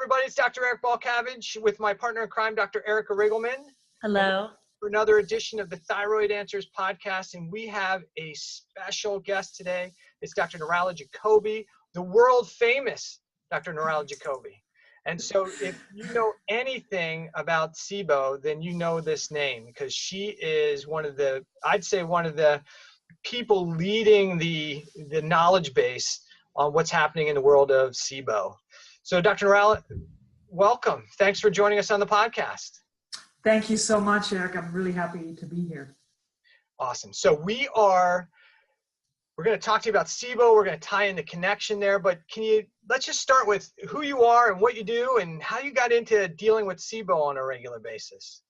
everybody. It's Dr. Eric Balcavage with my partner in crime, Dr. Erica Riggleman. Hello. For another edition of the Thyroid Answers podcast, and we have a special guest today. It's Dr. Nirala Jacobi, the world famous Dr. Nirala Jacobi. And so if you know anything about SIBO, then you know this name because she is one of the, I'd say one of the people leading the knowledge base on what's happening in the world of SIBO. So Dr. Nirala, welcome. Thanks for joining us on the podcast. Thank you so much, Eric. I'm really happy to be here. Awesome. So we're going to talk to you about SIBO. We're going to tie in the connection there, but let's just start with who you are and what you do and how you got into dealing with SIBO on a regular basis.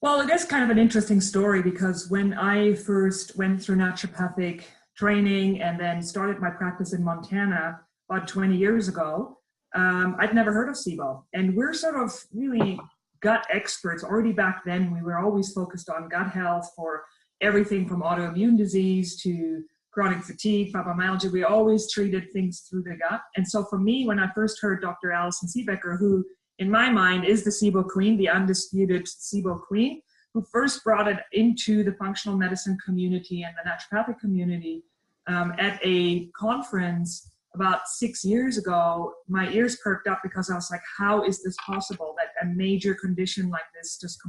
Well, it is kind of an interesting story because when I first went through naturopathic training and then started my practice in Montana about 20 years ago, I'd never heard of SIBO. And we're sort of really gut experts. Already back then, we were always focused on gut health for everything from autoimmune disease to chronic fatigue, fibromyalgia. We always treated things through the gut. And so for me, when I first heard Dr. Alison Siebecker, who in my mind is the SIBO queen, the undisputed SIBO queen, who first brought it into the functional medicine community and the naturopathic community at a conference about 6 years ago, my ears perked up because I was like, how is this possible that a major condition like this just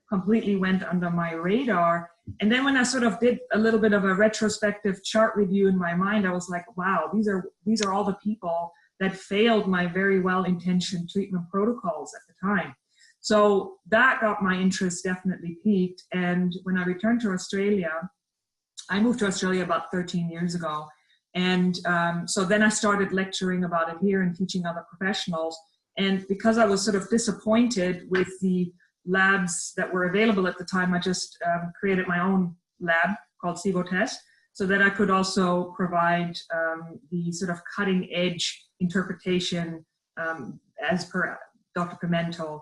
completely went under my radar? And then when I sort of did a little bit of a retrospective chart review in my mind, I was like, wow, these are all the people that failed my very well-intentioned treatment protocols at the time. So that got my interest definitely peaked. And when I returned to Australia, I moved to Australia about 13 years ago. And so then I started lecturing about it here and teaching other professionals. And because I was sort of disappointed with the labs that were available at the time, I just created my own lab called SIBO Test so that I could also provide the sort of cutting edge interpretation as per Dr. Pimentel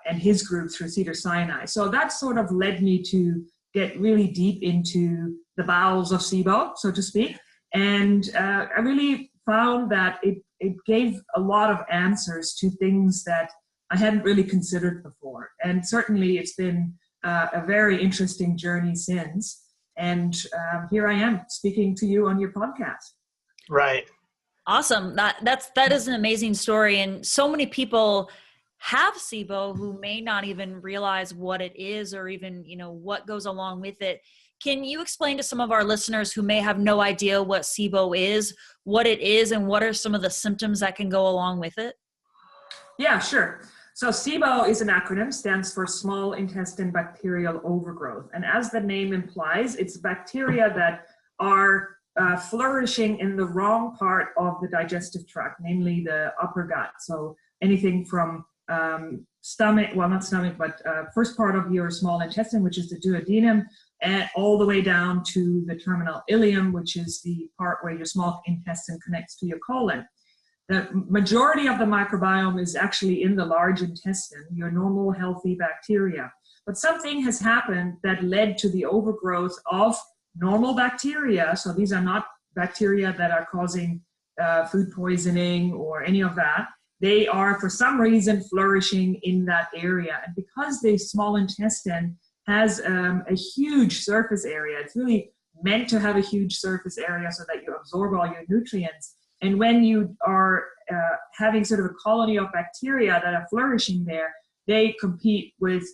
and his group through Cedars-Sinai. So that sort of led me to get really deep into the bowels of SIBO, so to speak. And I really found that it gave a lot of answers to things that I hadn't really considered before. And certainly it's been a very interesting journey since. And here I am speaking to you on your podcast. Right. Awesome. That is an amazing story. And so many people have SIBO who may not even realize what it is or even, what goes along with it. Can you explain to some of our listeners who may have no idea what SIBO is, what it is, and what are some of the symptoms that can go along with it? Yeah, sure. So SIBO is an acronym, stands for Small Intestinal Bacterial Overgrowth. And as the name implies, it's bacteria that are flourishing in the wrong part of the digestive tract, namely the upper gut. So anything from stomach, well, not stomach, but first part of your small intestine, which is the duodenum, and all the way down to the terminal ileum, which is the part where your small intestine connects to your colon. The majority of the microbiome is actually in the large intestine, your normal healthy bacteria. But something has happened that led to the overgrowth of normal bacteria. So these are not bacteria that are causing food poisoning or any of that. They are, for some reason, flourishing in that area. And because the small intestine has a huge surface area, it's really meant to have a huge surface area so that you absorb all your nutrients. And when you are having sort of a colony of bacteria that are flourishing there, they compete with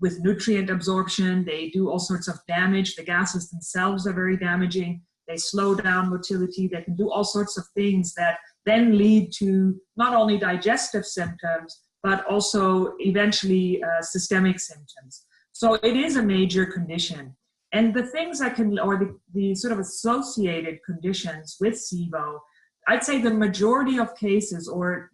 nutrient absorption. They do all sorts of damage. The gases themselves are very damaging. They slow down motility. They can do all sorts of things that then lead to not only digestive symptoms, but also eventually systemic symptoms. So it is a major condition. And the things that can, or the sort of associated conditions with SIBO, I'd say the majority of cases or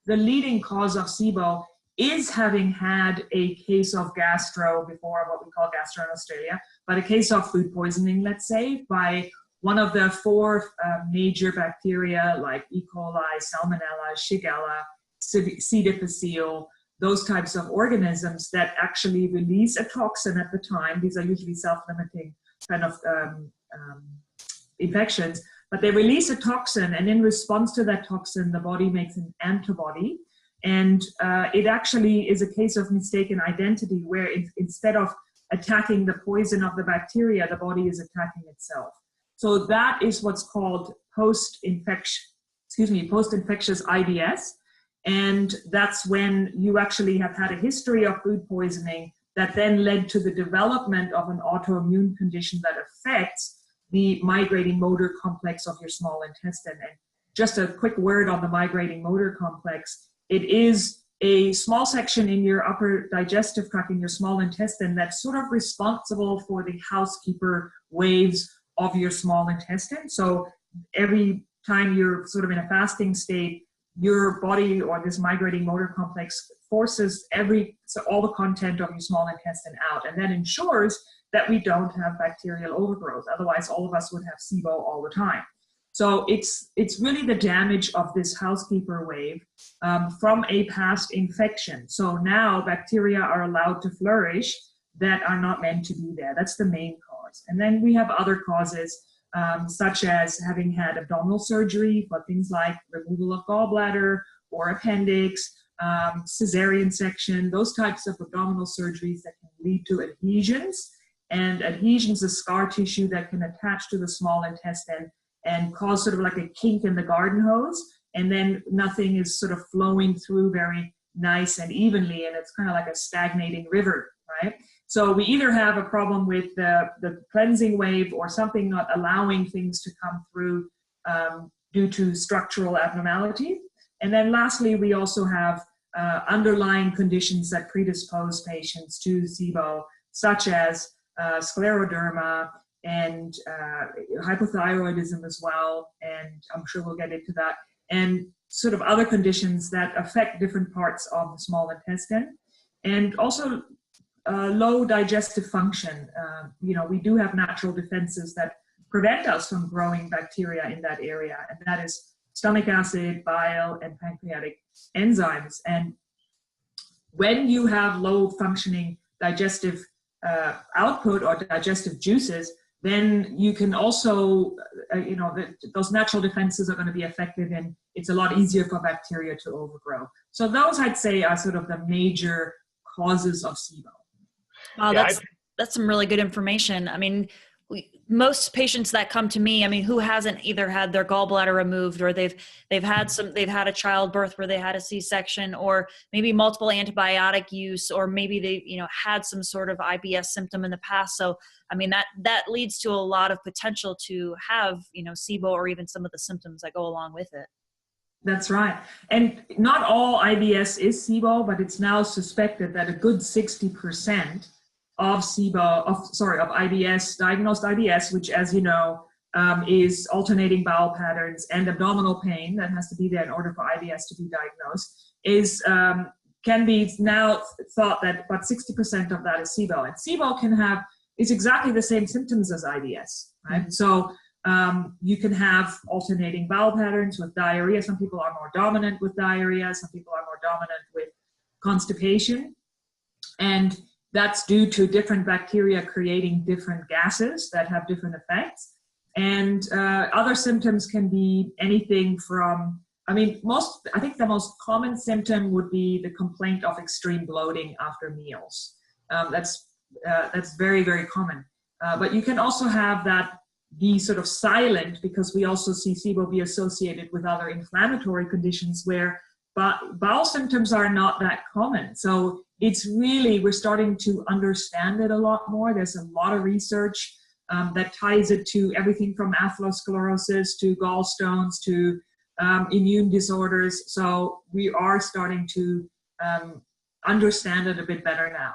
the leading cause of SIBO is having had a case of gastro before, what we call gastro in Australia, but a case of food poisoning, let's say, by one of the four major bacteria like E. coli, Salmonella, Shigella, C. difficile, those types of organisms that actually release a toxin at the time. These are usually self-limiting kind of infections but they release a toxin, and in response to that toxin, the body makes an antibody. And it actually is a case of mistaken identity, where instead of attacking the poison of the bacteria, the body is attacking itself. So that is what's called post-infectious IBS. And that's when you actually have had a history of food poisoning that then led to the development of an autoimmune condition that affects the migrating motor complex of your small intestine. And just a quick word on the migrating motor complex. It is a small section in your upper digestive tract, in your small intestine, that's sort of responsible for the housekeeper waves of your small intestine. So every time you're sort of in a fasting state, your body or this migrating motor complex forces all the content of your small intestine out. And that ensures that we don't have bacterial overgrowth. Otherwise, all of us would have SIBO all the time. So it's really the damage of this housekeeper wave from a past infection. So now bacteria are allowed to flourish that are not meant to be there. That's the main cause. And then we have other causes, such as having had abdominal surgery for things like removal of gallbladder or appendix, cesarean section, those types of abdominal surgeries that can lead to adhesions. And adhesions is scar tissue that can attach to the small intestine and cause sort of like a kink in the garden hose, and then nothing is sort of flowing through very nice and evenly, and it's kind of like a stagnating river, right? So we either have a problem with the cleansing wave or something not allowing things to come through due to structural abnormality. And then lastly, we also have underlying conditions that predispose patients to SIBO, such as scleroderma and hypothyroidism as well, and I'm sure we'll get into that, and sort of other conditions that affect different parts of the small intestine, and also low digestive function. We do have natural defenses that prevent us from growing bacteria in that area, and that is stomach acid, bile, and pancreatic enzymes. And when you have low functioning digestive output or digestive juices, then you can also, those natural defenses are going to be affected, and it's a lot easier for bacteria to overgrow. So those, I'd say, are sort of the major causes of SIBO. Wow, that's some really good information. I mean, most patients that come to me, I mean, who hasn't either had their gallbladder removed, or they've had a childbirth where they had a C-section, or maybe multiple antibiotic use, or maybe they, had some sort of IBS symptom in the past. So, I mean, that leads to a lot of potential to have, SIBO or even some of the symptoms that go along with it. That's right. And not all IBS is SIBO, but it's now suspected that a good 60% of IBS, diagnosed IBS, which, as you know, is alternating bowel patterns and abdominal pain that has to be there in order for IBS to be diagnosed, can be now thought that about 60% of that is SIBO. And SIBO is exactly the same symptoms as IBS, right? Mm-hmm. So you can have alternating bowel patterns with diarrhea. Some people are more dominant with diarrhea. Some people are more dominant with constipation. And that's due to different bacteria creating different gases that have different effects. And other symptoms can be anything from, I think the most common symptom would be the complaint of extreme bloating after meals. That's very, very common. But you can also have that be sort of silent, because we also see SIBO be associated with other inflammatory conditions where bowel symptoms are not that common. So it's really, we're starting to understand it a lot more. There's a lot of research that ties it to everything from atherosclerosis to gallstones to immune disorders. So we are starting to understand it a bit better now.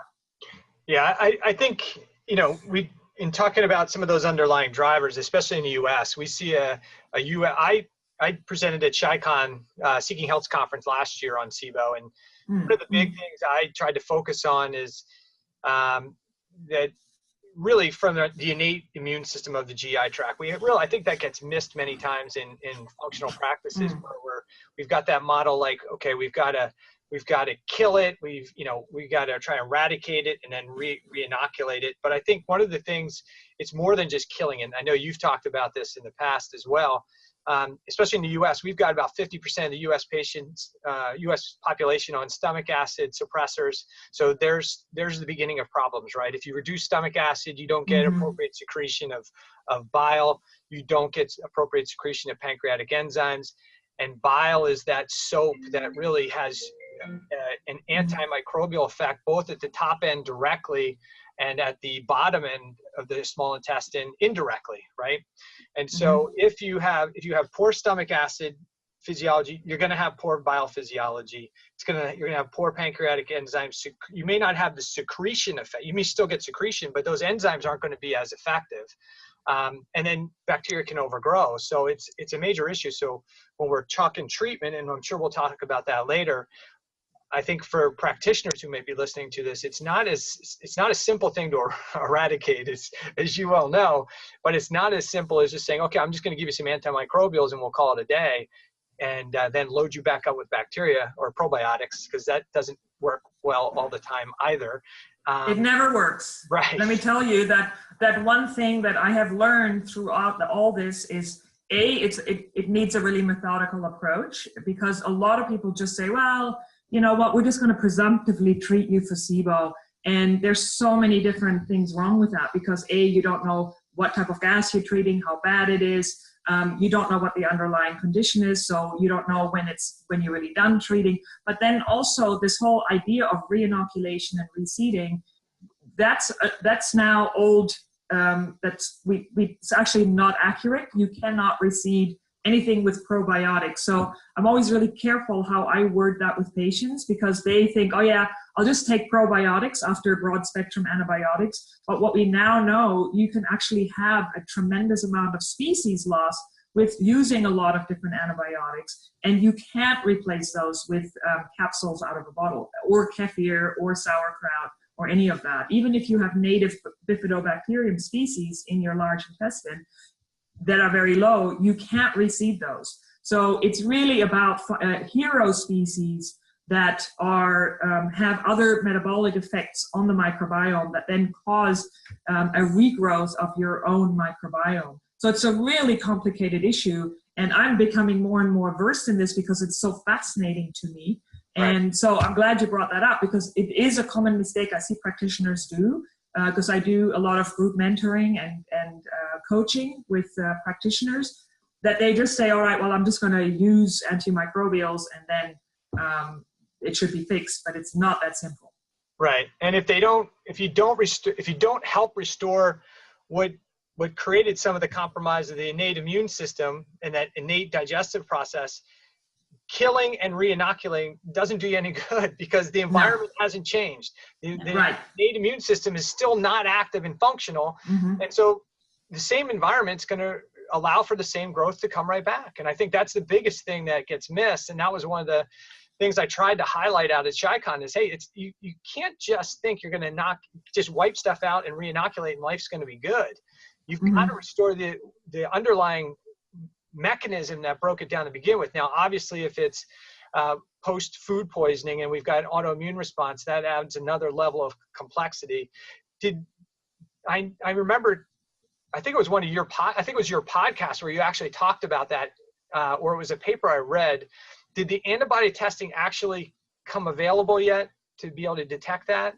Yeah, I think, in talking about some of those underlying drivers, especially in the U.S., we see I presented at ShyCon Seeking Health's conference last year on SIBO, and one of the big things I tried to focus on is that really from the innate immune system of the GI tract. I think that gets missed many times in functional practices where we've got that model like, okay, we've got we've got to kill it. We've got to try and eradicate it and then re-inoculate it. But I think one of the things, it's more than just killing it. And I know you've talked about this in the past as well. Especially in the U.S., we've got about 50% of the U.S. patients, U.S. population on stomach acid suppressors. So there's the beginning of problems, right? If you reduce stomach acid, you don't get appropriate secretion of bile. You don't get appropriate secretion of pancreatic enzymes. And bile is that soap that really has an antimicrobial effect, both at the top end directly and at the bottom end of the small intestine indirectly, right? And so if you have poor stomach acid physiology, you're going to have poor bile physiology. You're going to have poor pancreatic enzymes. You may not have the secretion effect. You may still get secretion, but those enzymes aren't going to be as effective. And then bacteria can overgrow. So it's a major issue. So when we're talking treatment, and I'm sure we'll talk about that later, I think for practitioners who may be listening to this, it's not a simple thing to eradicate, as you well know, but it's not as simple as just saying, okay, I'm just going to give you some antimicrobials and we'll call it a day, and then load you back up with bacteria or probiotics, because that doesn't work well all the time either. It never works. Right. Let me tell you that one thing that I have learned throughout all this is, it needs a really methodical approach, because a lot of people just say, well, you know what, we're just going to presumptively treat you for SIBO. And there's so many different things wrong with that, because you don't know what type of gas you're treating, how bad it is. You don't know what the underlying condition is, so you don't know when you're really done treating. But then also this whole idea of reinoculation and reseeding, that's now old. It's actually not accurate. You cannot reseed anything with probiotics. So I'm always really careful how I word that with patients, because they think, oh yeah, I'll just take probiotics after broad spectrum antibiotics. But what we now know, you can actually have a tremendous amount of species loss with using a lot of different antibiotics, and you can't replace those with capsules out of a bottle, or kefir, or sauerkraut, or any of that. Even if you have native bifidobacterium species in your large intestine that are very low, you can't reseed those. So it's really about hero species that are have other metabolic effects on the microbiome that then cause a regrowth of your own microbiome. So it's a really complicated issue, and I'm becoming more and more versed in this because it's so fascinating to me. And right. So I'm glad you brought that up, because it is a common mistake I see practitioners do, because I do a lot of group mentoring and coaching with practitioners, that they just say, all right, well, I'm just going to use antimicrobials and then it should be fixed, but it's not that simple. Right. And if you don't help restore what created some of the compromise of the innate immune system and that innate digestive process, killing and re-inoculating doesn't do you any good, because the environment hasn't changed. The right. innate immune system is still not active and functional. And so the same environment's going to allow for the same growth to come right back. And I think that's the biggest thing that gets missed. And that was one of the things I tried to highlight out at ShyCon is, hey, you can't just think you're going to just wipe stuff out and re-inoculate and life's going to be good. You've got to restore the underlying mechanism that broke it down to begin with. Now, obviously, if it's post food poisoning and we've got autoimmune response, that adds another level of complexity. I remember, I think it was your podcast where you actually talked about that, or it was a paper I read. Did the antibody testing actually come available yet to be able to detect that?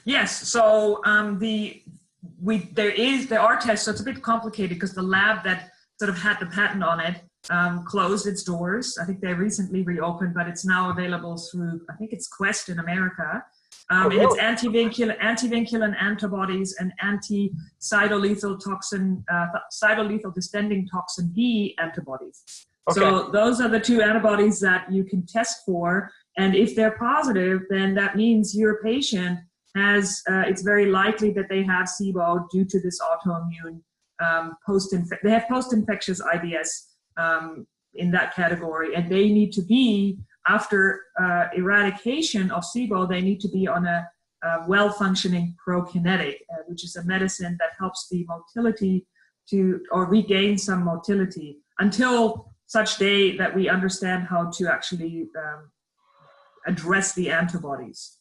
Yes. So there are tests. So it's a bit complicated because the lab that sort of had the patent on it closed its doors. I think they recently reopened, but it's now available through, I think it's Quest in America. And it's antivinculin antibodies and anti-cytolethal distending toxin B antibodies. Okay. So those are the two antibodies that you can test for. And if they're positive, then that means your patient has, it's very likely that they have SIBO due to this autoimmune they have post-infectious IBS in that category, and they need to be, after eradication of SIBO, they need to be on a well-functioning prokinetic, which is a medicine that helps the motility or regain some motility until such day that we understand how to actually address the antibodies.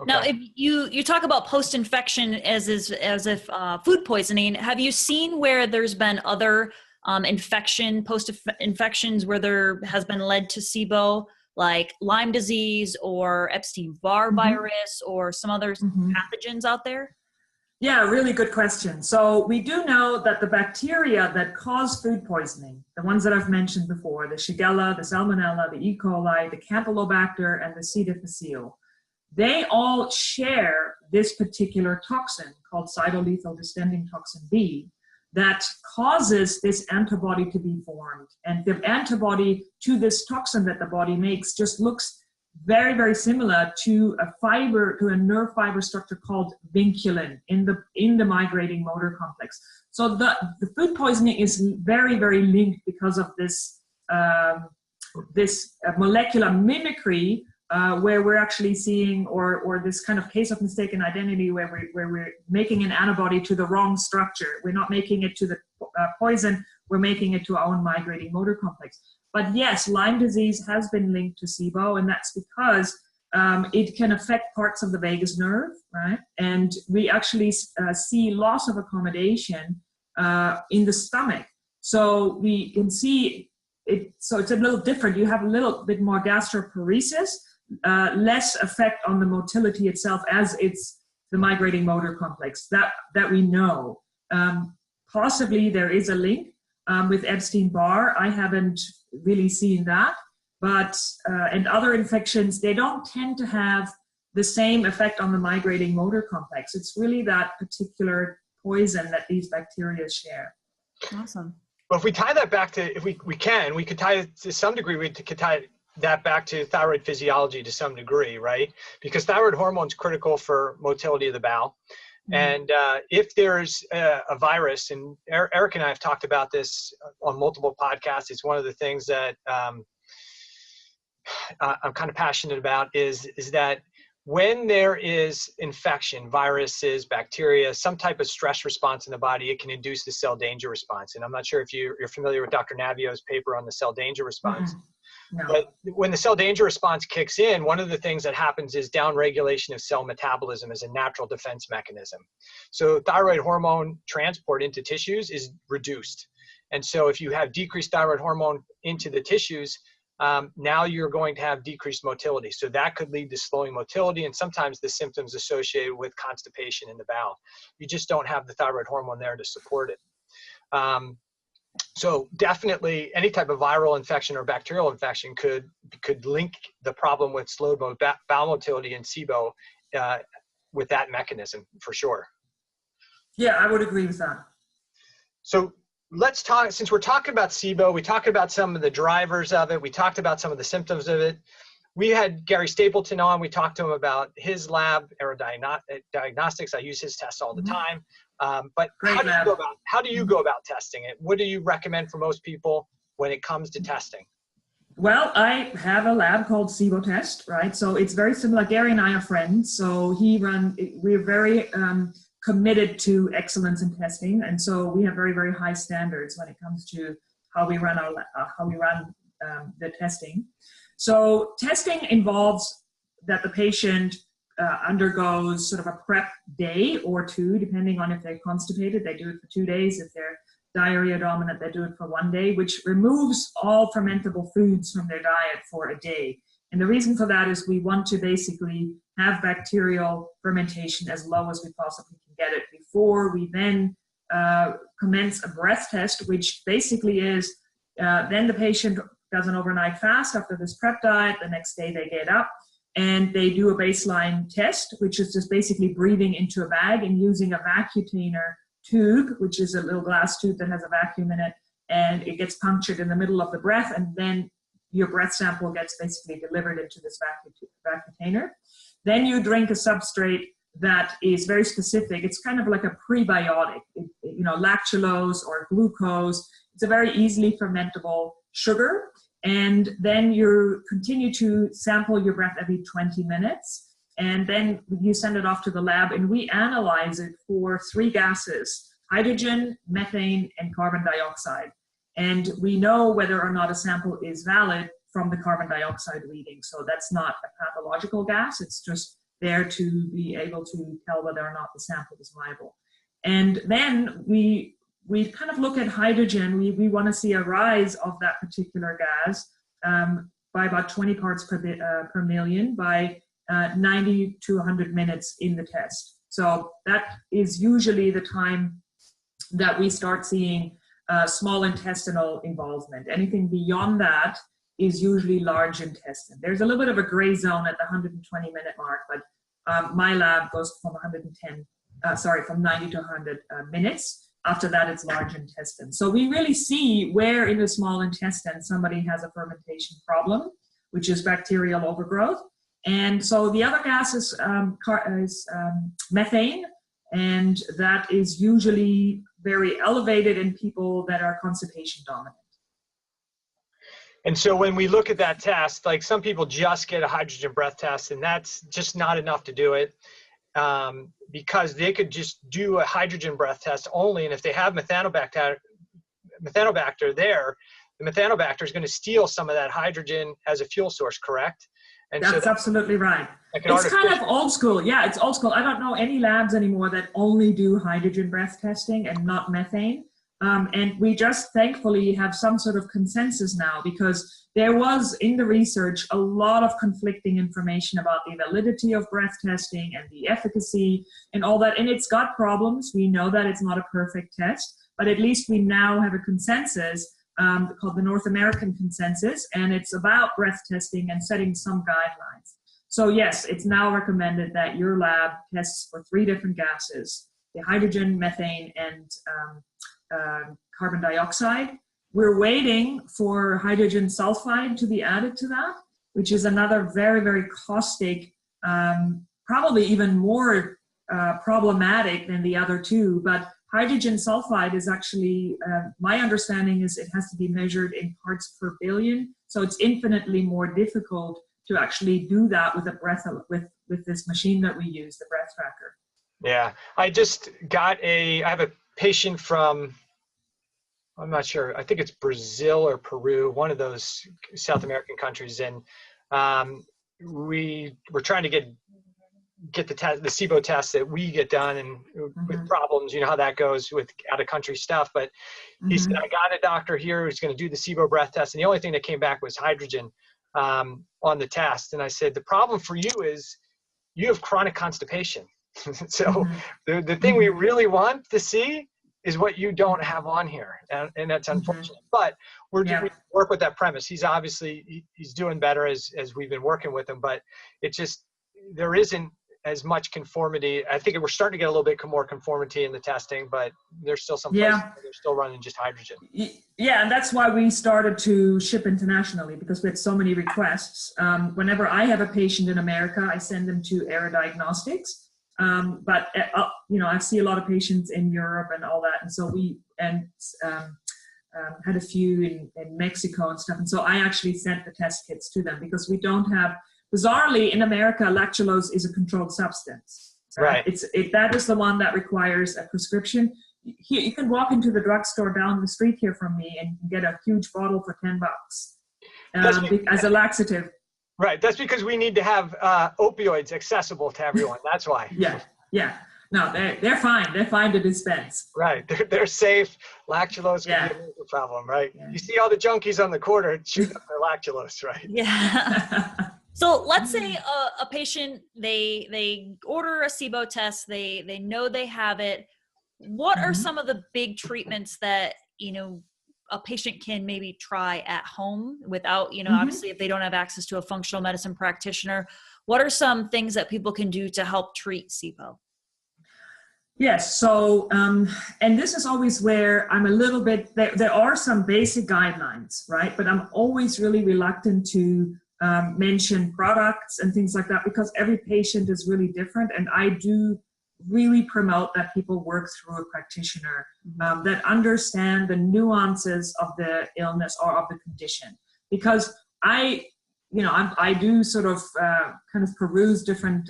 Okay. Now, if you talk about post-infection as if food poisoning, have you seen where there's been other post-infections where there has been led to SIBO, like Lyme disease or Epstein-Barr virus or some other pathogens out there? Yeah, really good question. So we do know that the bacteria that cause food poisoning, the ones that I've mentioned before, the Shigella, the Salmonella, the E. coli, the Campylobacter, and the C. difficile, they all share this particular toxin called cytolethal distending toxin B that causes this antibody to be formed. And the antibody to this toxin that the body makes just looks very, very similar to a nerve fiber structure called vinculin in the migrating motor complex. So the food poisoning is very, very linked because of this molecular mimicry where we're actually seeing, or this kind of case of mistaken identity where we're making an antibody to the wrong structure. We're not making it to the poison, we're making it to our own migrating motor complex. But yes, Lyme disease has been linked to SIBO, and that's because it can affect parts of the vagus nerve, right? And we actually see loss of accommodation in the stomach. So we can see it, so it's a little different. You have a little bit more gastroparesis, less effect on the motility itself as it's the migrating motor complex that we know. Possibly there is a link with Epstein-Barr. I haven't really seen that, but and other infections, they don't tend to have the same effect on the migrating motor complex. It's really that particular poison that these bacteria share. Awesome. Well, if we tie that back to, if we could tie it to some degree, we could tie that back to thyroid physiology to some degree, right? Because thyroid hormone is critical for motility of the bowel. And if there's a virus, and Eric and I have talked about this on multiple podcasts, it's one of the things that I'm kind of passionate about is that when there is infection, viruses, bacteria, some type of stress response in the body, it can induce the cell danger response. And I'm not sure if you're familiar with Dr. Navio's paper on the cell danger response. No. But when the cell danger response kicks in, one of the things that happens is downregulation of cell metabolism as a natural defense mechanism. So thyroid hormone transport into tissues is reduced. And so if you have decreased thyroid hormone into the tissues, now you're going to have decreased motility. So that could lead to slowing motility and sometimes the symptoms associated with constipation in the bowel. You just don't have the thyroid hormone there to support it. So definitely any type of viral infection or bacterial infection could link the problem with slowed bowel motility and SIBO with that mechanism for sure. Yeah, I would agree with that. So let's talk, since we're talking about SIBO, we talked about some of the drivers of it. We talked about some of the symptoms of it. We had Gary Stapleton on. We talked to him about his lab, Aerodiagnostics. I use his tests all the time. But how do you go about testing it? What do you recommend for most people when it comes to testing? Well, I have a lab called SIBO Test, right? So it's very similar. Gary and I are friends. So we're very committed to excellence in testing. And so we have very, very high standards when it comes to how we run the testing. So testing involves that the patient undergoes sort of a prep day or two, depending on if they're constipated. They do it for 2 days. If they're diarrhea dominant, they do it for 1 day, which removes all fermentable foods from their diet for a day. And the reason for that is we want to basically have bacterial fermentation as low as we possibly can get it before we then commence a breath test, which basically is then the patient does an overnight fast after this prep diet. The next day they get up and they do a baseline test, which is just basically breathing into a bag and using a vacutainer tube, which is a little glass tube that has a vacuum in it, and it gets punctured in the middle of the breath, and then your breath sample gets basically delivered into this vacutainer. Then you drink a substrate that is very specific. It's kind of like a prebiotic, lactulose or glucose. It's a very easily fermentable sugar. And then you continue to sample your breath every 20 minutes. And then you send it off to the lab and we analyze it for 3 gases: hydrogen, methane, and carbon dioxide. And we know whether or not a sample is valid from the carbon dioxide reading. So that's not a pathological gas. It's just there to be able to tell whether or not the sample is viable. And then we kind of look at hydrogen. We want to see a rise of that particular gas by about 20 parts per million by 90 to 100 minutes in the test. So that is usually the time that we start seeing small intestinal involvement. Anything beyond that is usually large intestine. There's a little bit of a gray zone at the 120 minute mark, but my lab goes from from 90 to 100 minutes. After that, it's large intestine. So we really see where in the small intestine somebody has a fermentation problem, which is bacterial overgrowth. And so the other gas is methane, and that is usually very elevated in people that are constipation dominant. And so when we look at that test, like some people just get a hydrogen breath test, and that's just not enough to do it, because they could just do a hydrogen breath test only. And if they have methanobacter there, the methanobacter is going to steal some of that hydrogen as a fuel source, correct? And that's absolutely right. It's kind of old school. Yeah, it's old school. I don't know any labs anymore that only do hydrogen breath testing and not methane. And we just thankfully have some sort of consensus now, because there was in the research a lot of conflicting information about the validity of breath testing and the efficacy and all that. And it's got problems. We know that it's not a perfect test, but at least we now have a consensus called the North American Consensus, and it's about breath testing and setting some guidelines. So yes, it's now recommended that your lab tests for 3 different gases: the hydrogen, methane, and carbon dioxide. We're waiting for hydrogen sulfide to be added to that, which is another very, very caustic, probably even more problematic than the other 2. But hydrogen sulfide is actually, my understanding is it has to be measured in parts per billion. So it's infinitely more difficult to actually do that with a breath, with this machine that we use, the breath tracker. Yeah, I just got I have a patient from, I'm not sure, I think it's Brazil or Peru, one of those South American countries. And we were trying to get the SIBO test that we get done, and with problems, you know how that goes with out of country stuff. But he said, I got a doctor here who's going to do the SIBO breath test. And the only thing that came back was hydrogen on the test. And I said, the problem for you is you have chronic constipation. So the thing we really want to see is what you don't have on here. And that's unfortunate, but we work with that premise. He's obviously, he's doing better as we've been working with him, but it just, there isn't as much conformity. I think we're starting to get a little bit more conformity in the testing, but there's still some places where they're still running just hydrogen. Yeah, and that's why we started to ship internationally, because we had so many requests. Whenever I have a patient in America, I send them to Air Diagnostics. But I see a lot of patients in Europe and all that, and so we had a few in Mexico and stuff, and so I actually sent the test kits to them, because we don't have, bizarrely in America, lactulose is a controlled substance. Right. That is the one that requires a prescription. Here, you can walk into the drugstore down the street here from me and get a huge bottle for $10 as a laxative. Right. That's because we need to have opioids accessible to everyone. That's why. Yeah. No, they're fine. They're fine to dispense. Right. They're safe. Lactulose can be a major problem, right? Yeah. You see all the junkies on the corner shooting up their lactulose, right? Yeah. So let's say a patient, they order a SIBO test. They know they have it. What are some of the big treatments that, a patient can maybe try at home without, obviously if they don't have access to a functional medicine practitioner? What are some things that people can do to help treat SIBO? Yes. So, and this is always where I'm a little bit, there are some basic guidelines, right? But I'm always really reluctant to mention products and things like that, because every patient is really different. And I do really promote that people work through a practitioner that understand the nuances of the illness or of the condition. Because I do sort of kind of peruse different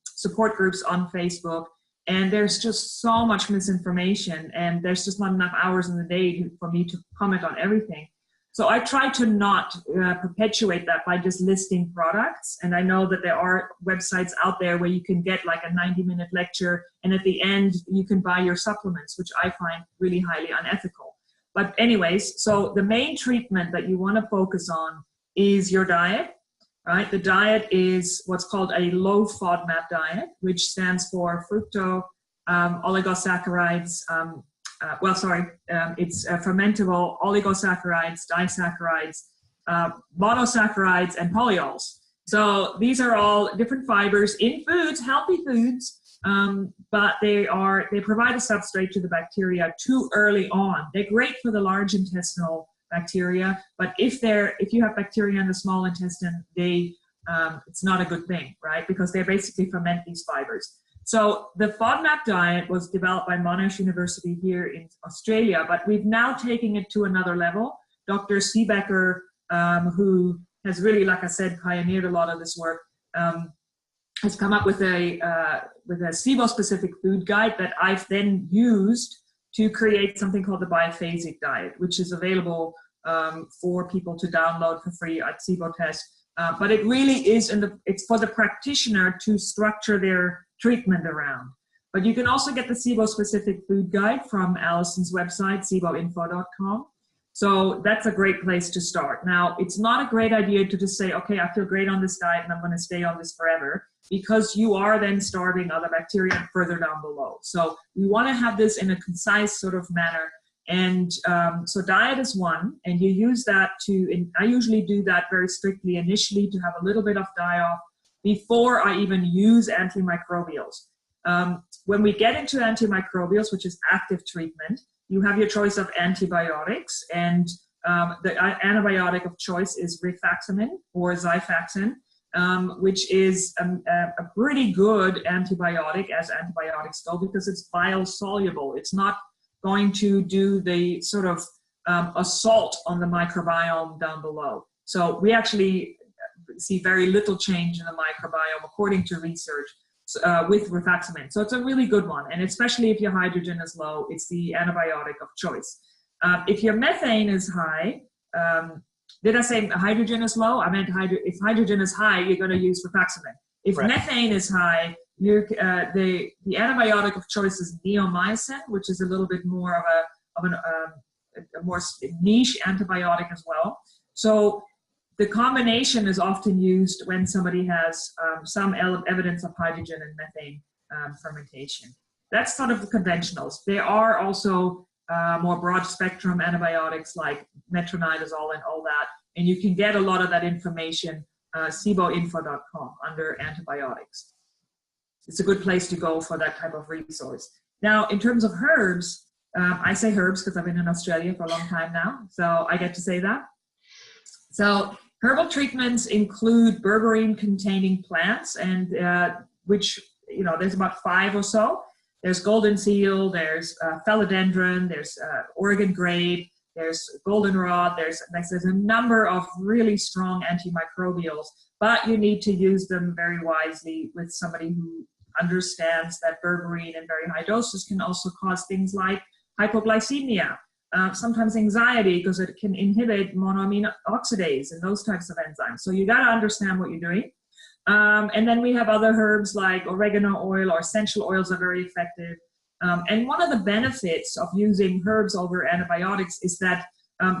support groups on Facebook, and there's just so much misinformation, and there's just not enough hours in the day for me to comment on everything. So I try to not perpetuate that by just listing products. And I know that there are websites out there where you can get like a 90-minute lecture, and at the end you can buy your supplements, which I find really highly unethical. But anyways, so the main treatment that you want to focus on is your diet, right? The diet is what's called a low Fodmap diet, which stands for fructo oligosaccharides, it's fermentable oligosaccharides, disaccharides, monosaccharides, and polyols. So these are all different fibers in foods, healthy foods, but they provide a substrate to the bacteria too early on. They're great for the large intestinal bacteria, but if you have bacteria in the small intestine, it's not a good thing, right? Because they basically ferment these fibers. So the Fodmap diet was developed by Monash University here in Australia, but we've now taken it to another level. Dr. Siebecker, who has really, like I said, pioneered a lot of this work, has come up with a SIBO-specific food guide that I've then used to create something called the Bi-phasic Diet, which is available for people to download for free at SIBO Test. But it really is, it's for the practitioner to structure their treatment around. But you can also get the SIBO-specific food guide from Alison's website, siboinfo.com. So that's a great place to start. Now, it's not a great idea to just say, okay, I feel great on this diet and I'm going to stay on this forever, because you are then starving other bacteria further down below. So we want to have this in a concise sort of manner. And so diet is one, and you use that I usually do that very strictly initially to have a little bit of die-off before I even use antimicrobials. When we get into antimicrobials, which is active treatment, you have your choice of antibiotics, and the antibiotic of choice is rifaximin or Xifaxan, which is a pretty good antibiotic as antibiotics go, because it's biosoluble. It's not going to do the sort of assault on the microbiome down below. So we actually see very little change in the microbiome according to research with rifaximin. So it's a really good one. And especially if your hydrogen is low, it's the antibiotic of choice. If your methane is high, did I say hydrogen is low? I meant if hydrogen is high, you're going to use rifaximin. If methane is high, the antibiotic of choice is neomycin, which is a little bit more of a more niche antibiotic as well. So the combination is often used when somebody has some evidence of hydrogen and methane fermentation. That's sort of the conventionals. There are also more broad spectrum antibiotics like metronidazole and all that, and you can get a lot of that information siboinfo.com under antibiotics. It's a good place to go for that type of resource. Now, in terms of herbs, I say herbs because I've been in Australia for a long time now, so I get to say that. So herbal treatments include berberine-containing plants, and which, there's about 5 or so. There's golden seal, there's philodendron, there's Oregon grape, there's goldenrod, there's a number of really strong antimicrobials, but you need to use them very wisely with somebody who understands that berberine in very high doses can also cause things like hypoglycemia, sometimes anxiety, because it can inhibit monoamine oxidase and those types of enzymes. So you got to understand what you're doing. And then we have other herbs like oregano oil or essential oils are very effective. And one of the benefits of using herbs over antibiotics is that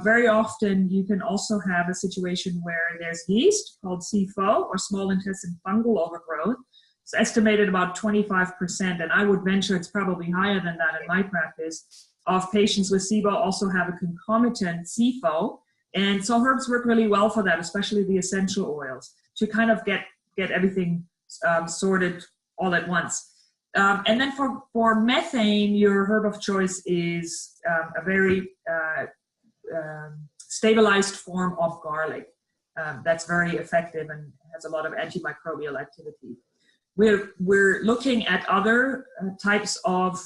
very often you can also have a situation where there's yeast called SIFO, or small intestine fungal overgrowth. It's estimated about 25%, and I would venture it's probably higher than that in my practice, of patients with SIBO also have a concomitant SIFO. And so herbs work really well for that, especially the essential oils, to kind of get everything sorted all at once. And then for methane, your herb of choice is a very stabilized form of garlic. That's very effective and has a lot of antimicrobial activity. We're looking at other types of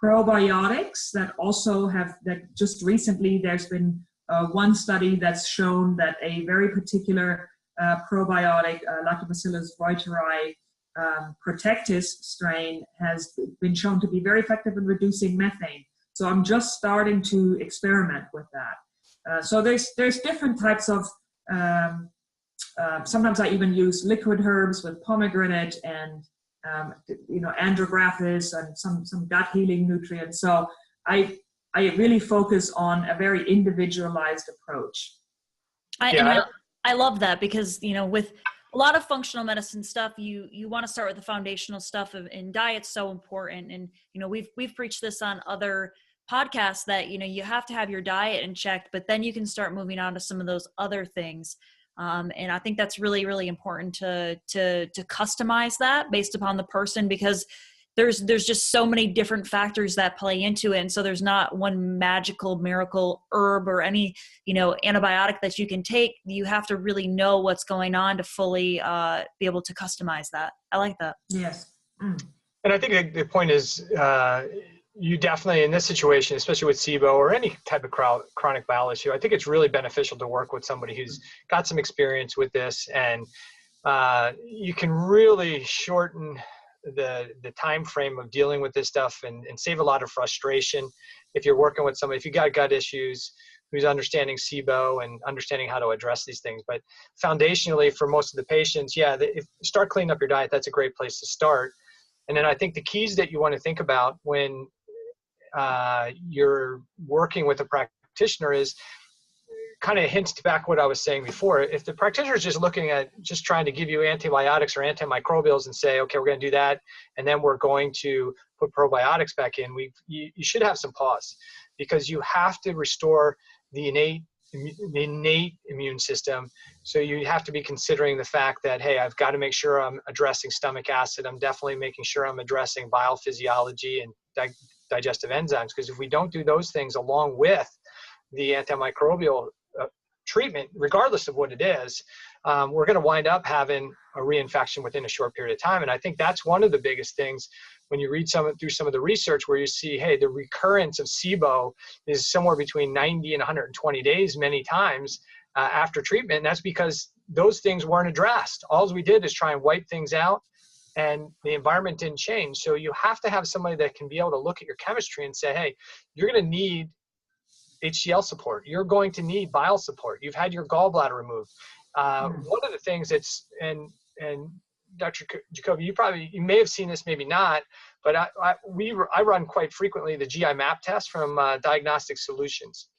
probiotics that also have, that just recently there's been one study that's shown that a very particular probiotic, Lactobacillus reuteri protectis strain, has been shown to be very effective in reducing methane. So I'm just starting to experiment with that. So there's different types of, sometimes I even use liquid herbs with pomegranate and, andrographis and some gut healing nutrients. So I really focus on a very individualized approach. I love that because, with a lot of functional medicine stuff, you want to start with the foundational stuff and diet's so important. And, we've preached this on other podcasts that, you have to have your diet in check, but then you can start moving on to some of those other things. And I think that's really, really important to customize that based upon the person, because there's just so many different factors that play into it. And so there's not one magical miracle herb or any, antibiotic that you can take. You have to really know what's going on to fully be able to customize that. I like that. Yes. Mm. And I think the point is, you definitely, in this situation, especially with SIBO or any type of chronic bowel issue, I think it's really beneficial to work with somebody who's got some experience with this, and you can really shorten the time frame of dealing with this stuff and save a lot of frustration if you're working with somebody, if you got gut issues, who's understanding SIBO and understanding how to address these things. But foundationally, for most of the patients, if start cleaning up your diet, that's a great place to start. And then I think the keys that you want to think about when you're working with a practitioner is kind of hints back what I was saying before. If the practitioner is just trying to give you antibiotics or antimicrobials and say, okay, we're going to do that, and then we're going to put probiotics back in, you should have some pause, because you have to restore the innate immune system. So you have to be considering the fact that, hey, I've got to make sure I'm addressing stomach acid. I'm definitely making sure I'm addressing bile physiology and digestive enzymes, because if we don't do those things along with the antimicrobial treatment, regardless of what it is, we're going to wind up having a reinfection within a short period of time. And I think that's one of the biggest things when you read through some of the research, where you see, hey, the recurrence of SIBO is somewhere between 90 and 120 days many times after treatment. And that's because those things weren't addressed. All we did is try and wipe things out, and the environment didn't change. So you have to have somebody that can be able to look at your chemistry and say, hey, you're going to need HCl support. You're going to need bile support. You've had your gallbladder removed. One of the things that's, and Dr. Jacobi, you may have seen this, maybe not, but I run quite frequently the GI map test from Diagnostic Solutions.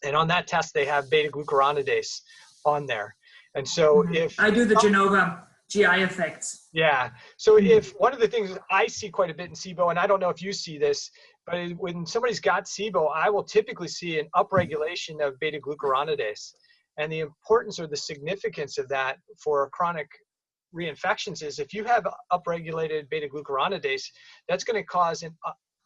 And on that test, they have beta-glucuronidase on there. And so if I do the Genova GI effects. Yeah. So if one of the things I see quite a bit in SIBO, and I don't know if you see this, but when somebody's got SIBO, I will typically see an upregulation of beta-glucuronidase. And the importance or the significance of that for chronic reinfections is, if you have upregulated beta-glucuronidase, that's going to cause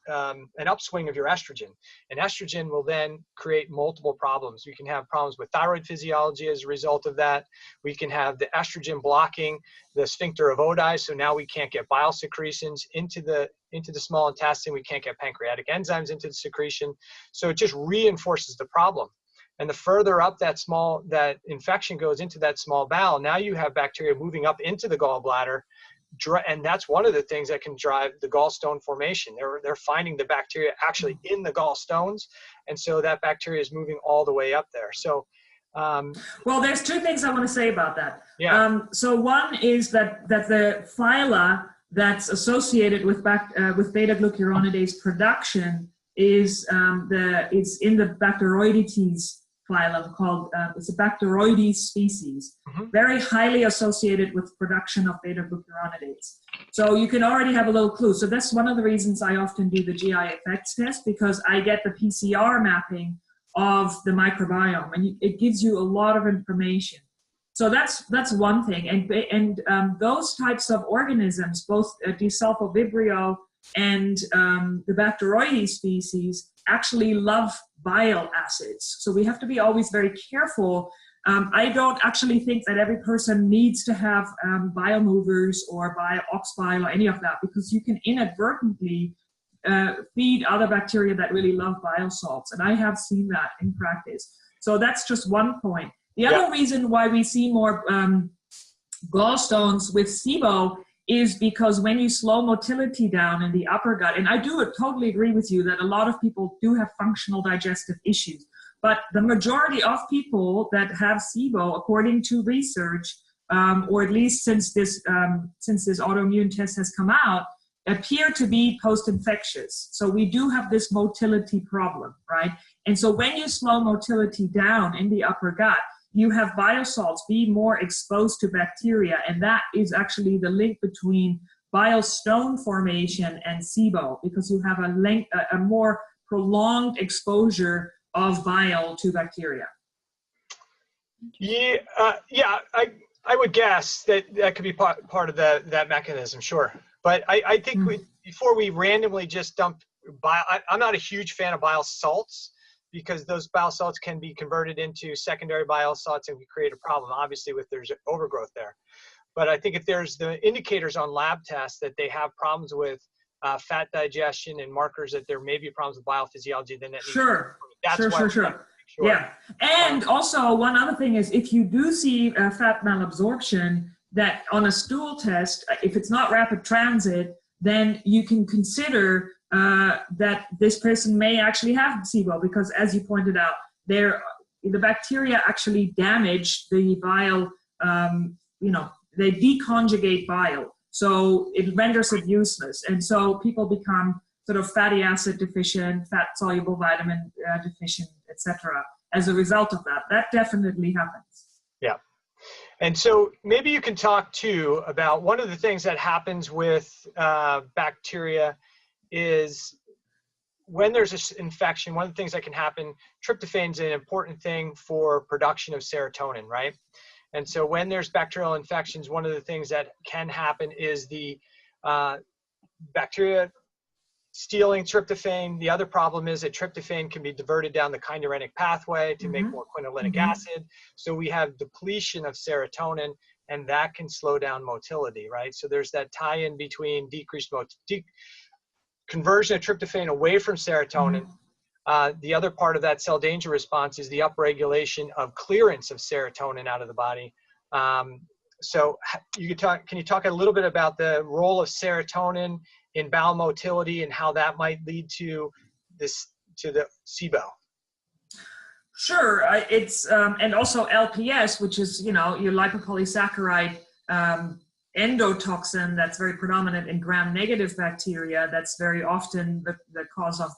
an upswing of your estrogen, and estrogen will then create multiple problems. We can have problems with thyroid physiology as a result of that. We can have the estrogen blocking the sphincter of Oddi, so now we can't get bile secretions into the small intestine. We can't get pancreatic enzymes into the secretion. So it just reinforces the problem. And the further up that infection goes into that small bowel, now you have bacteria moving up into the gallbladder. And that's one of the things that can drive the gallstone formation. They're finding the bacteria actually in the gallstones, and so that bacteria is moving all the way up there. So, well, there's two things I want to say about that. Yeah. So one is that the phyla that's associated with beta-glucuronidase production is it's in the Bacteroidetes phylum called, it's a Bacteroides species, very highly associated with production of beta-glucuronidase. So you can already have a little clue. So that's one of the reasons I often do the GI effects test, because I get the PCR mapping of the microbiome, and it gives you a lot of information. So that's one thing. And those types of organisms, both Desulfovibrio and the Bacteroides species, actually love bile acids. So we have to be always very careful. I don't actually think that every person needs to have bile movers or ox bile or any of that, because you can inadvertently feed other bacteria that really love bile salts. And I have seen that in practice. So that's just one point. The other reason why we see more gallstones with SIBO is because when you slow motility down in the upper gut, and I do totally agree with you that a lot of people do have functional digestive issues, But the majority of people that have SIBO, according to research, or at least since this autoimmune test has come out, appear to be post-infectious. So we do have this motility problem, right? And so when you slow motility down in the upper gut, you have bile salts be more exposed to bacteria, and that is actually the link between bile stone formation and SIBO, because you have a more prolonged exposure of bile to bacteria. Yeah, I would guess that could be part of that mechanism, sure. But I think before we randomly just dump bile, I'm not a huge fan of bile salts, because those bile salts can be converted into secondary bile salts and we create a problem, obviously, if there's overgrowth there. But I think if there's the indicators on lab tests that they have problems with fat digestion and markers that there may be problems with biophysiology, then that sure. Sure. Yeah. And also one other thing is, if you do see fat malabsorption, that on a stool test, if it's not rapid transit, then you can consider that this person may actually have SIBO, because as you pointed out, the bacteria actually damage the bile, they deconjugate bile. So it renders it useless. And so people become sort of fatty acid deficient, fat soluble vitamin deficient, etc. as a result of that. That definitely happens. Yeah. And so maybe you can talk too about one of the things that happens with bacteria is when there's an infection, one of the things that can happen, tryptophan is an important thing for production of serotonin, right? And so when there's bacterial infections, one of the things that can happen is the bacteria stealing tryptophan. The other problem is that tryptophan can be diverted down the kynurenine pathway to make more quinolinic acid. So we have depletion of serotonin, and that can slow down motility, right? So there's that tie-in between decreased conversion of tryptophan away from serotonin. The other part of that cell danger response is the upregulation of clearance of serotonin out of the body. So can you talk a little bit about the role of serotonin in bowel motility and how that might lead to the SIBO? Sure, it's and also LPS, which is your lipopolysaccharide endotoxin that's very predominant in gram-negative bacteria. That's very often the cause of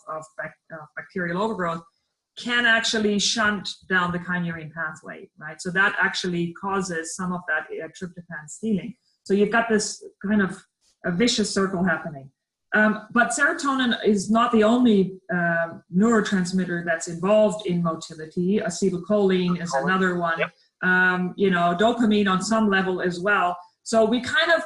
bacterial overgrowth. Can actually shunt down the kynurenine pathway, right? So that actually causes some of that tryptophan stealing. So you've got this kind of a vicious circle happening. But serotonin is not the only neurotransmitter that's involved in motility. Acetylcholine is another one. Yep. Dopamine on some level as well. So we kind of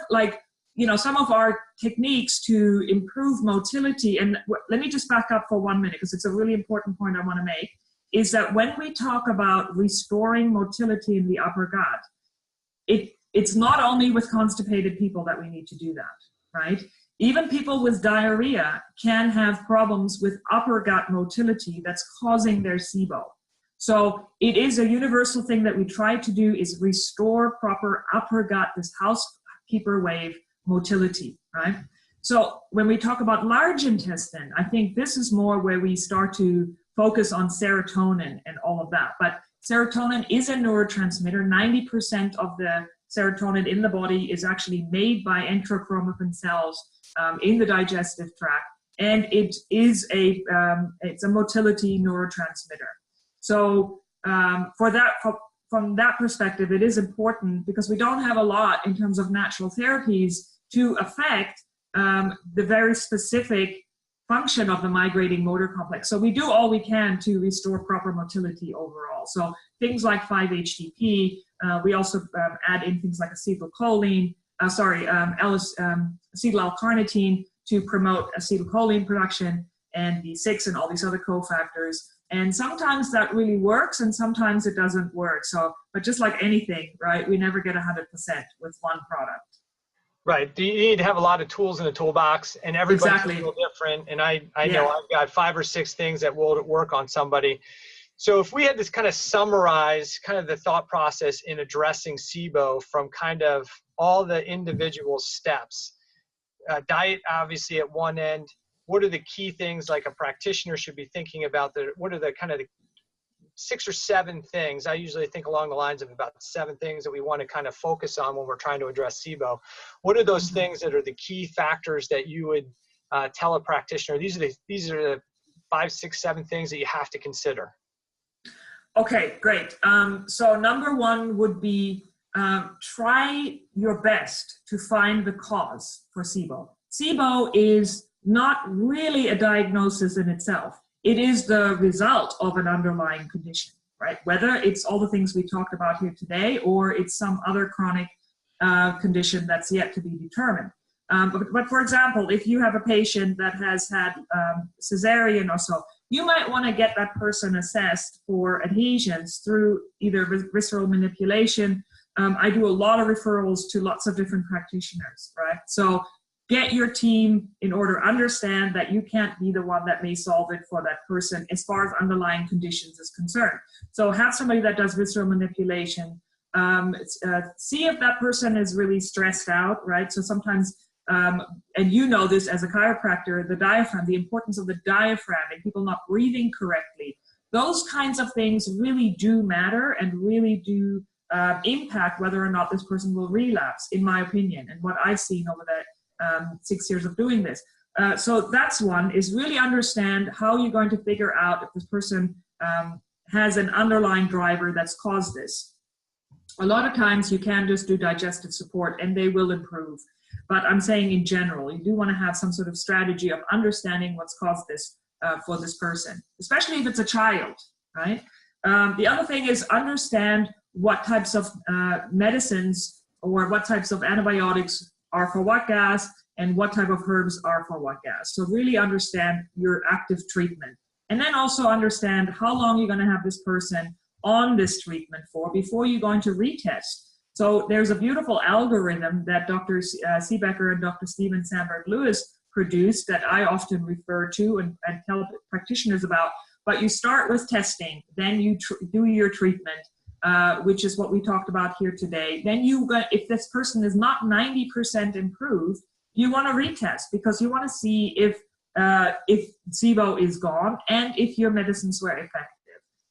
some of our techniques to improve motility, and let me just back up for 1 minute because it's a really important point I want to make, is that when we talk about restoring motility in the upper gut, it's not only with constipated people that we need to do that, right? Even people with diarrhea can have problems with upper gut motility that's causing their SIBO. So it is a universal thing that we try to do, is restore proper upper gut, this housekeeper wave motility, right? So when we talk about large intestine, I think this is more where we start to focus on serotonin and all of that. But serotonin is a neurotransmitter. 90% of the serotonin in the body is actually made by enterochromaffin cells in the digestive tract, and it is it's a motility neurotransmitter. So from that perspective, it is important because we don't have a lot in terms of natural therapies to affect the very specific function of the migrating motor complex. So we do all we can to restore proper motility overall. So things like 5-HTP, we also add in things like acetylcholine, acetyl-L-carnitine to promote acetylcholine production, and B6 and all these other cofactors. And sometimes that really works and sometimes it doesn't work. So, but just like anything, right, we never get 100% with one product. Right. You need to have a lot of tools in the toolbox, and everybody's a little different. And I know I've got 5 or 6 things that will work on somebody. So if we had to kind of summarize kind of the thought process in addressing SIBO from kind of all the individual steps, diet obviously at one end, what are the key things like a practitioner should be thinking about? What are the kind of the 6 or 7 things. I usually think along the lines of about 7 things that we want to kind of focus on when we're trying to address SIBO. What are those things that are the key factors that you would tell a practitioner? These are the 5, 6, 7 things that you have to consider. Okay, great. So number 1 would be try your best to find the cause for SIBO. SIBO is not really a diagnosis in itself. It is the result of an underlying condition, right? Whether it's all the things we talked about here today, or it's some other chronic condition that's yet to be determined. But for example, if you have a patient that has had cesarean or so, you might want to get that person assessed for adhesions through either visceral manipulation. I do a lot of referrals to lots of different practitioners, right? So get your team in order, understand that you can't be the one that may solve it for that person as far as underlying conditions is concerned. So have somebody that does visceral manipulation, see if that person is really stressed out, right? So sometimes, and you know this as a chiropractor, the diaphragm, the importance of the diaphragm and people not breathing correctly, those kinds of things really do matter and really do impact whether or not this person will relapse, in my opinion, and what I've seen over that 6 years of doing this. So that's one, is really understand how you're going to figure out if this person has an underlying driver that's caused this. A lot of times you can just do digestive support and they will improve. But I'm saying in general, you do want to have some sort of strategy of understanding what's caused this for this person, especially if it's a child, right? The other thing is understand what types of medicines or what types of antibiotics are for what gas and what type of herbs are for what gas. So really understand your active treatment. And then also understand how long you're going to have this person on this treatment for before you're going to retest. So there's a beautiful algorithm that Dr. Seebecker and Dr. Stephen Sandberg-Lewis produced that I often refer to and tell practitioners about. But you start with testing, then you do your treatment, which is what we talked about here today. Then if this person is not 90% improved, you want to retest because you want to see if SIBO is gone and if your medicines were effective.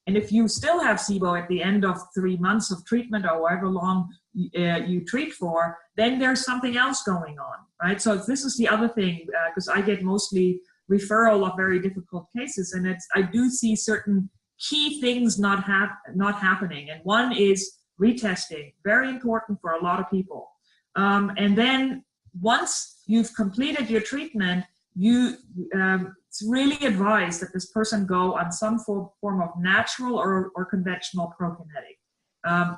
And if you still have SIBO at the end of 3 months of treatment or however long you treat for, then there's something else going on, right? So this is the other thing, because I get mostly referral of very difficult cases, and I do see certain key things not happening. And one is retesting, very important for a lot of people. And then once you've completed your treatment, it's really advised that this person go on some form of natural or conventional prokinetic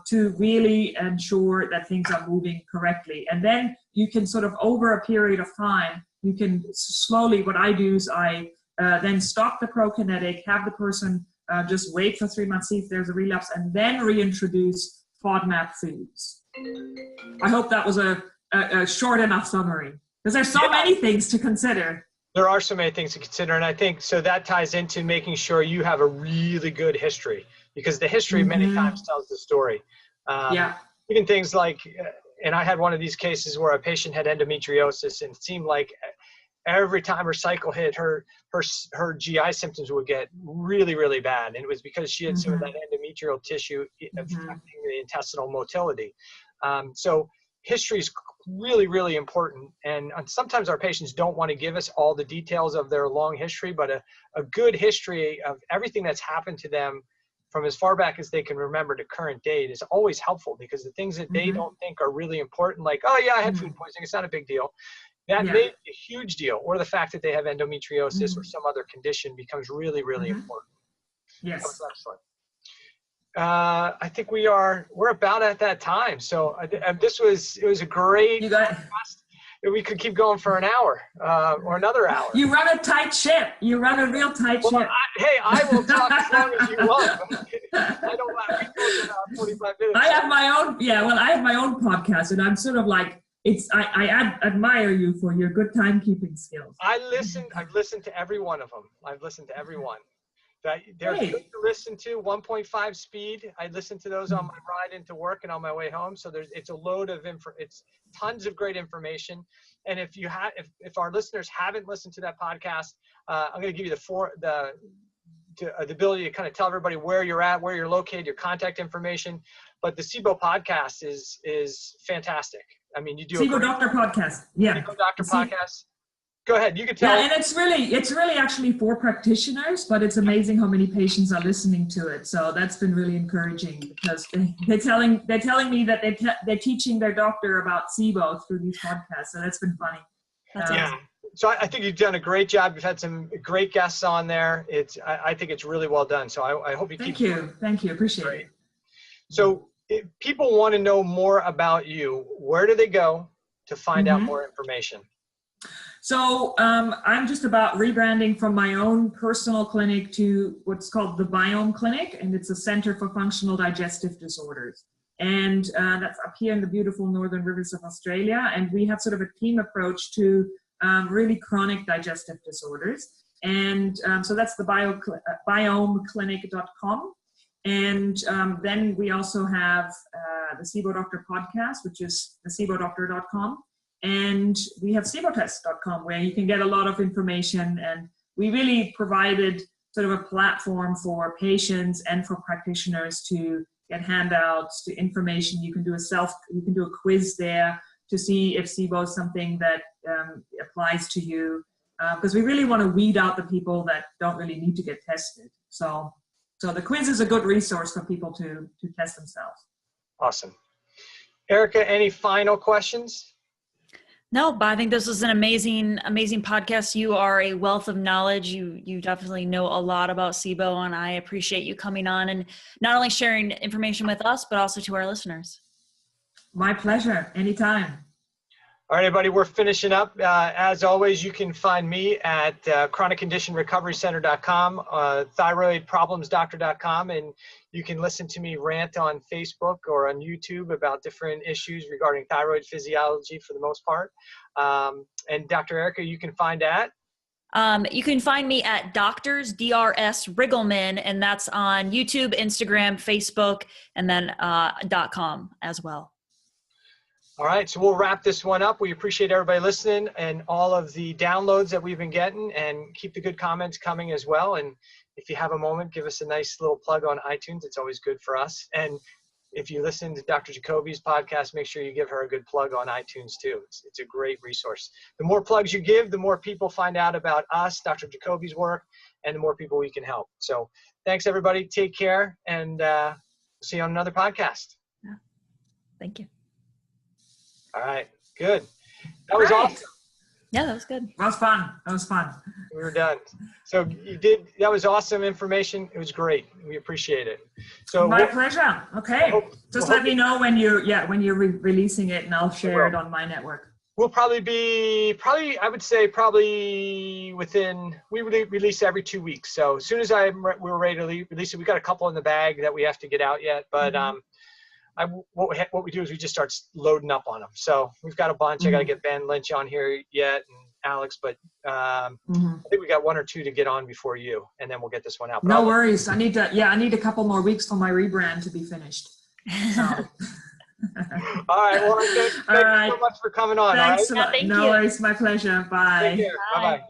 to really ensure that things are moving correctly. And then you can sort of over a period of time, you can slowly, what I do is I then stop the prokinetic, have the person just wait for 3 months, see if there's a relapse, and then reintroduce Fodmap foods. I hope that was a short enough summary, because there's so many things to consider. There are so many things to consider, and I think so that ties into making sure you have a really good history, because the history many times tells the story. Even things like, and I had one of these cases where a patient had endometriosis, and it seemed like every time her cycle hit, her GI symptoms would get really, really bad, and it was because she had some of that endometrial tissue affecting the intestinal motility. So history is really, really important, and sometimes our patients don't want to give us all the details of their long history, but a good history of everything that's happened to them from as far back as they can remember to current date is always helpful, because the things that they don't think are really important, like, oh yeah, I had food poisoning, it's not a big deal, that may be a huge deal, or the fact that they have endometriosis or some other condition becomes really, really important. Yes. That was excellent. I think we're about at that time. So it was a great podcast. We could keep going for an hour or another hour. You run a tight ship. You run a real tight ship. I will talk as long as you want. I don't want to go about 45 minutes. I have my own podcast, and I'm sort of like, I admire you for your good timekeeping skills. I've listened to every one of them. I've listened to every one. They're good to listen to, 1.5 speed. I listen to those on my ride into work and on my way home. So it's a load of it's tons of great information. And if our listeners haven't listened to that podcast, I'm going to give you the the ability to kind of tell everybody where you're at, where you're located, your contact information. But the SIBO podcast is fantastic. I mean, you do SIBO Doctor podcast. Yeah. SIBO Doctor podcast. Go ahead. You can tell. Yeah, and it's really actually for practitioners, but it's amazing how many patients are listening to it. So that's been really encouraging, because they're telling me that they're teaching their doctor about SIBO through these podcasts. So that's been funny. Yeah. So I think you've done a great job. You've had some great guests on there. I think it's really well done. So I hope you keep. Thank you. Appreciate it. So if people want to know more about you, where do they go to find out more information? So I'm just about rebranding from my own personal clinic to what's called the Biome Clinic, and it's a center for functional digestive disorders. And that's up here in the beautiful northern rivers of Australia. And we have sort of a team approach to really chronic digestive disorders. And so that's the biomeclinic.com. And then we also have the SIBO Doctor podcast, which is the SIBODoctor.com. And we have SIBOtest.com, where you can get a lot of information. And we really provided sort of a platform for patients and for practitioners to get handouts, to information. You can do a quiz there to see if SIBO is something that applies to you. Because we really want to weed out the people that don't really need to get tested. So the quiz is a good resource for people to test themselves. Awesome. Erica, any final questions? No, but I think this was an amazing podcast. You are a wealth of knowledge. You definitely know a lot about SIBO, and I appreciate you coming on and not only sharing information with us, but also to our listeners. My pleasure. Anytime. All right, everybody, we're finishing up. As always, you can find me at chronicconditionrecoverycenter.com, thyroidproblemsdoctor.com, and you can listen to me rant on Facebook or on YouTube about different issues regarding thyroid physiology for the most part. And Dr. Erica, you can find at? You can find me at Doctors, DRS Riggleman, and that's on YouTube, Instagram, Facebook, and then .com as well. All right, so we'll wrap this one up. We appreciate everybody listening and all of the downloads that we've been getting, and keep the good comments coming as well. And if you have a moment, give us a nice little plug on iTunes. It's always good for us. And if you listen to Dr. Jacobi's podcast, make sure you give her a good plug on iTunes too. It's a great resource. The more plugs you give, the more people find out about us, Dr. Jacobi's work, and the more people we can help. So thanks, everybody. Take care, and see you on another podcast. Yeah. Thank you. All right, good. That was awesome. Yeah, that was good. That was fun. We were done. So that was awesome information. It was great. We appreciate it. So my pleasure. Okay. Just let me know when you're releasing it, and I'll share it on my network. We'll probably within, we release every 2 weeks. So as soon as we're ready to release it, we got a couple in the bag that we have to get out yet, but what we do is we just start loading up on them. So we've got a bunch. I got to get Ben Lynch on here yet, and Alex, but I think we got 1 or 2 to get on before you, and then we'll get this one out. But no worries. I need a couple more weeks for my rebrand to be finished. So. All right. Well, thank you so much for coming on. Thanks. All right? Thank you. No worries. My pleasure. Bye. Take care. Bye-bye.